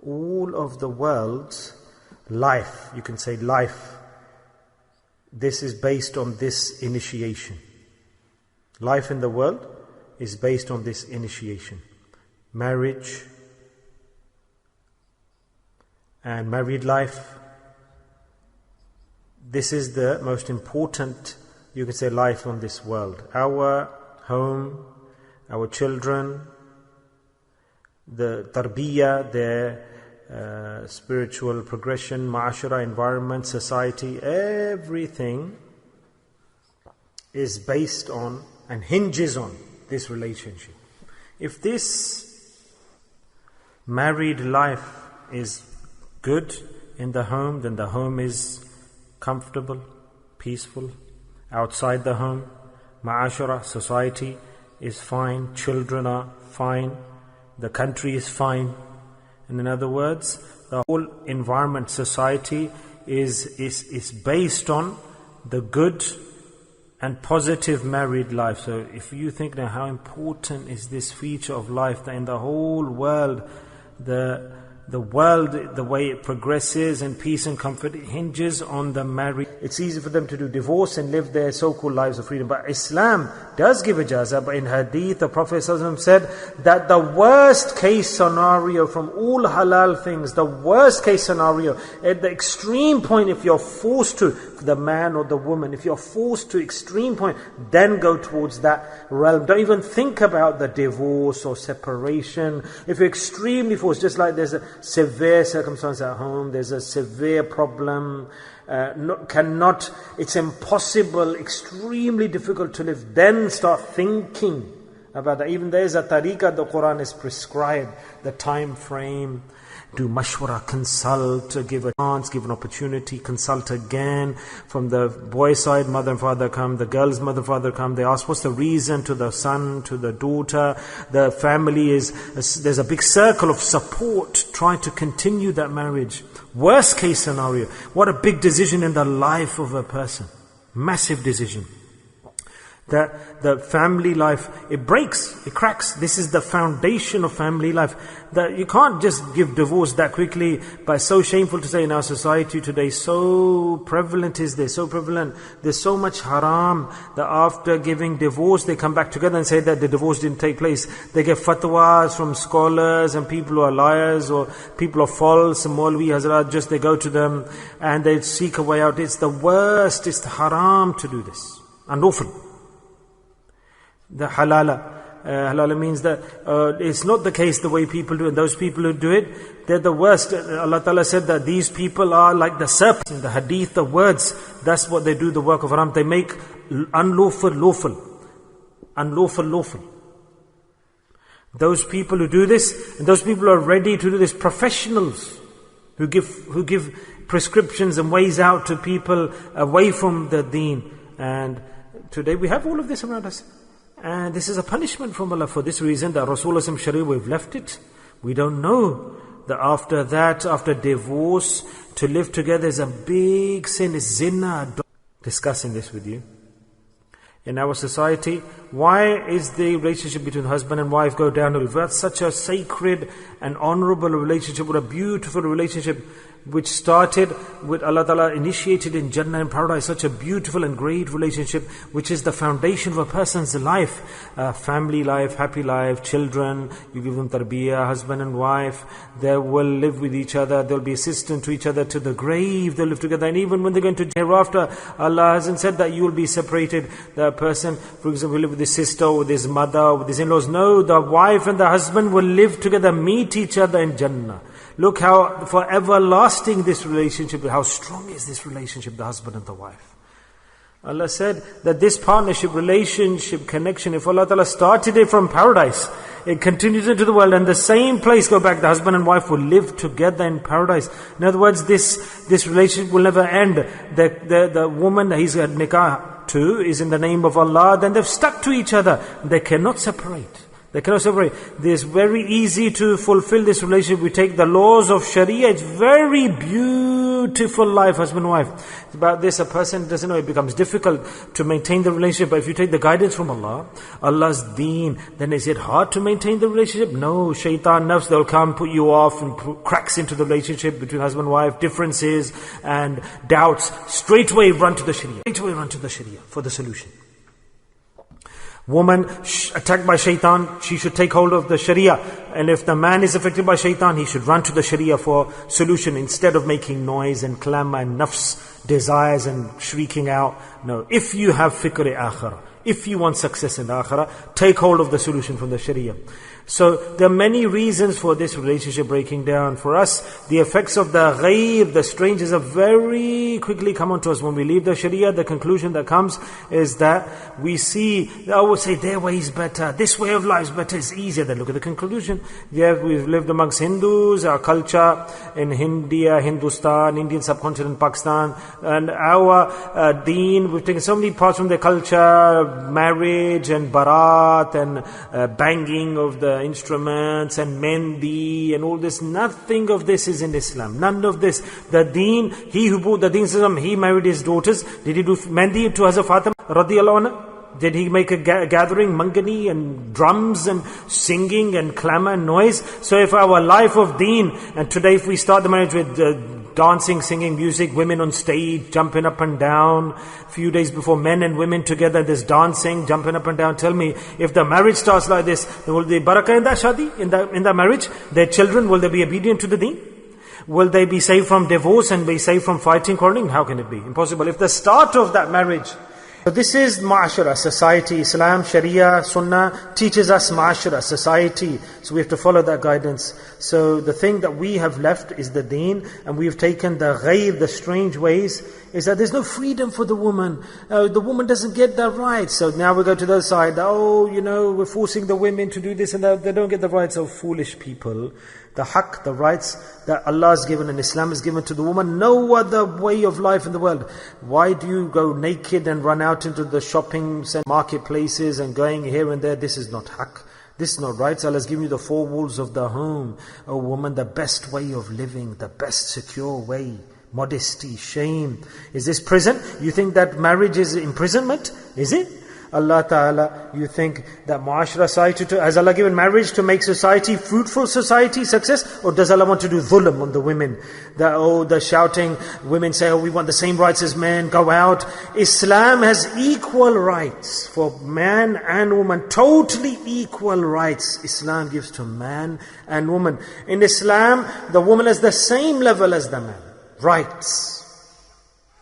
all of the world's life, you can say life, this is based on this initiation. Life in the world is based on this initiation. Marriage and married life. This is the most important, you can say, life on this world. Our home, our children, the tarbiyah, their spiritual progression, ma'ashara, environment, society, everything is based on and hinges on this relationship. If this married life is good in the home, then the home is comfortable, peaceful. Outside the home, ma'ashara, society is fine, children are fine, the country is fine. And in other words, the whole environment, society is based on the good and positive married life. So if you think now how important is this feature of life, that in the whole world, the world, the way it progresses in peace and comfort, it hinges on the marriage. It's easy for them to do divorce and live their so-called lives of freedom. But Islam does give ijazah. But in hadith, the Prophet ﷺ said that the worst case scenario from all halal things, the worst case scenario, at the extreme point, if you're forced to, the man or the woman, if you're forced to extreme point, then go towards that realm. Don't even think about the divorce or separation. If you're extremely forced, just like there's a severe circumstance at home, there's a severe problem, it's impossible, extremely difficult to live, then start thinking about that. Even there's a tariqah, the Quran is prescribed, the time frame, do mashwara, consult, give a chance, give an opportunity, consult again. From the boy's side, mother and father come, the girl's mother and father come, they ask what's the reason, to the son, to the daughter. The family there's a big circle of support, try to continue that marriage. Worst case scenario, what a big decision in the life of a person. Massive decision. That the family life, it breaks, it cracks. This is the foundation of family life. That you can't just give divorce that quickly. But it's so shameful to say in our society today, so prevalent is this, so prevalent. There's so much haram that after giving divorce, they come back together and say that the divorce didn't take place. They get fatwas from scholars and people who are liars or people are false, Maulvi Hazrat, just they go to them and they seek a way out. It's the worst, it's the haram to do this. Unlawful. The halala means that it's not the case the way people do it. Those people who do it, they're the worst. Allah Ta'ala said that these people are like the serpents. In the hadith, the words, that's what they do, the work of haram. They make unlawful lawful. Unlawful lawful. Those people who do this, and those people who are ready to do this, professionals who give prescriptions and ways out to people away from the deen. And today we have all of this around us. And this is a punishment from Allah. For this reason, that Rasulullah Sharia, we've left it. We don't know that after that, after divorce, to live together is a big sin, is zina. Discussing this with you. In our society, why is the relationship between husband and wife go downhill? That's such a sacred and honorable relationship, what a beautiful relationship, which started with Allah Ta'ala, initiated in Jannah and paradise, such a beautiful and great relationship, which is the foundation of a person's life. Family life, happy life, children, you give them tarbiyah, husband and wife, they will live with each other, they'll be assistant to each other to the grave, they'll live together. And even when they go into hereafter, Allah hasn't said that you will be separated. The person, for example, will live with his sister, or with his mother, with his in-laws. No, the wife and the husband will live together, meet each other in Jannah. Look how for everlasting this relationship, how strong is this relationship, the husband and the wife. Allah said that this partnership, relationship, connection, if Allah Ta'ala started it from paradise, it continues into the world, and the same place go back, the husband and wife will live together in paradise. In other words, this relationship will never end. The woman that he's got nikah to is in the name of Allah, then they've stuck to each other. They cannot separate. They cannot separate. It's very easy to fulfill this relationship. We take the laws of Sharia, it's very beautiful. beautiful life, husband and wife. About this, a person doesn't know, it becomes difficult to maintain the relationship. But if you take the guidance from Allah, Allah's deen, then is it hard to maintain the relationship? No, shaitan, nafs, they'll come, put you off, and cracks into the relationship between husband and wife, differences and doubts. Straight away run to the Sharia. Straight away run to the Sharia for the solution. Woman attacked by shaitan, she should take hold of the Sharia. And if the man is affected by shaitan, he should run to the Sharia for solution instead of making noise and clamor and nafs, desires and shrieking out. No, if you have fikr-e-akhirah, if you want success in the akhirah, take hold of the solution from the Sharia. So there are many reasons for this relationship breaking down. For us, the effects of the ghaib, the strangers, are very quickly come onto us. When we leave the Sharia, the conclusion that comes is that we see, they always say their way is better, this way of life is better, it's easier. Then look at the conclusion. Yeah, we've lived amongst Hindus, our culture in India, Hindustan, Indian subcontinent, Pakistan, and our deen, we've taken so many parts from their culture, marriage and barat and banging of the instruments and mendi and all this. Nothing of this is in Islam. None of this. The deen, he who brought the deen system, he married his daughters. Did he do mendi to Hazrat Fatima radiyallahu anha? Did he make a gathering, mangani and drums and singing and clamor and noise? So if our life of deen, and today if we start the marriage with dancing, singing, music, women on stage, jumping up and down. A few days before, men and women together, there's dancing, jumping up and down. Tell me, if the marriage starts like this, then will there be barakah in that shadi, in that marriage? Their children, will they be obedient to the deen? Will they be saved from divorce and be saved from fighting, quarreling? How can it be? Impossible. If the start of that marriage. So this is ma'ashara, society. Islam, Sharia, Sunnah teaches us ma'ashara, society. So we have to follow that guidance. So the thing that we have left is the deen, and we have taken the ghaib, the strange ways, is that there's no freedom for the woman. The woman doesn't get the rights. So now we go to the other side. We're forcing the women to do this and that. They don't get the rights of foolish people. The haqq, the rights that Allah has given and Islam has given to the woman. No other way of life in the world. Why do you go naked and run out into the shopping marketplaces and going here and there? This is not haqq. This is not rights. Allah has given you the four walls of the home. O woman, the best way of living, the best secure way. Modesty, shame. Is this prison? You think that marriage is imprisonment? Is it? Allah Ta'ala, you think that mu'ashra society, has Allah given marriage to make society, fruitful society, success? Or does Allah want to do dhulm on the women? The shouting, women say, we want the same rights as men, go out. Islam has equal rights for man and woman, totally equal rights Islam gives to man and woman. In Islam, the woman has the same level as the man. Rights.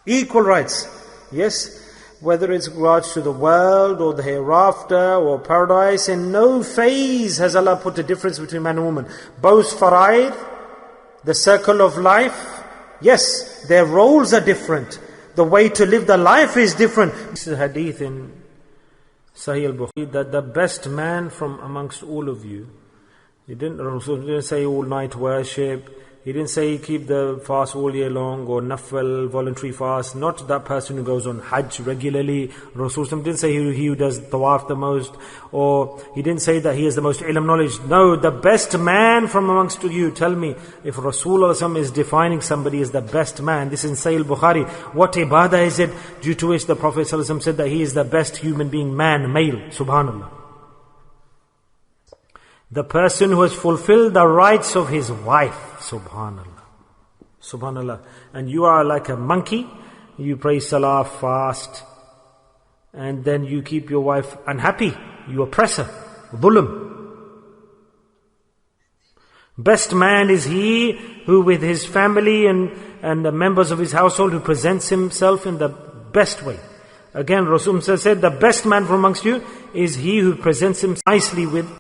Equal rights. Yes. Whether it's regards to the world or the hereafter or paradise, in no phase has Allah put a difference between man and woman. Both faraid, the circle of life, yes, their roles are different. The way to live the life is different. This is a hadith in Sahih al-Bukhari that the best man from amongst all of you, he didn't say all night worship. He didn't say keep the fast all year long or nafal, voluntary fast. Not that person who goes on hajj regularly. Rasulullah didn't say he who does tawaf the most. Or he didn't say that he has the most ilm knowledge. No, the best man from amongst you. Tell me, if Rasulullah is defining somebody as the best man, this is in Sahih Bukhari, what ibadah is it due to which the Prophet ﷺ said that he is the best human being, man, male? Subhanallah. The person who has fulfilled the rights of his wife. Subhanallah. Subhanallah. And you are like a monkey. You pray salah, fast, and then you keep your wife unhappy. You oppress her. Dhulm. Best man is he who with his family and the members of his household who presents himself in the best way. Again, Rasulullah said, the best man from amongst you is he who presents himself nicely with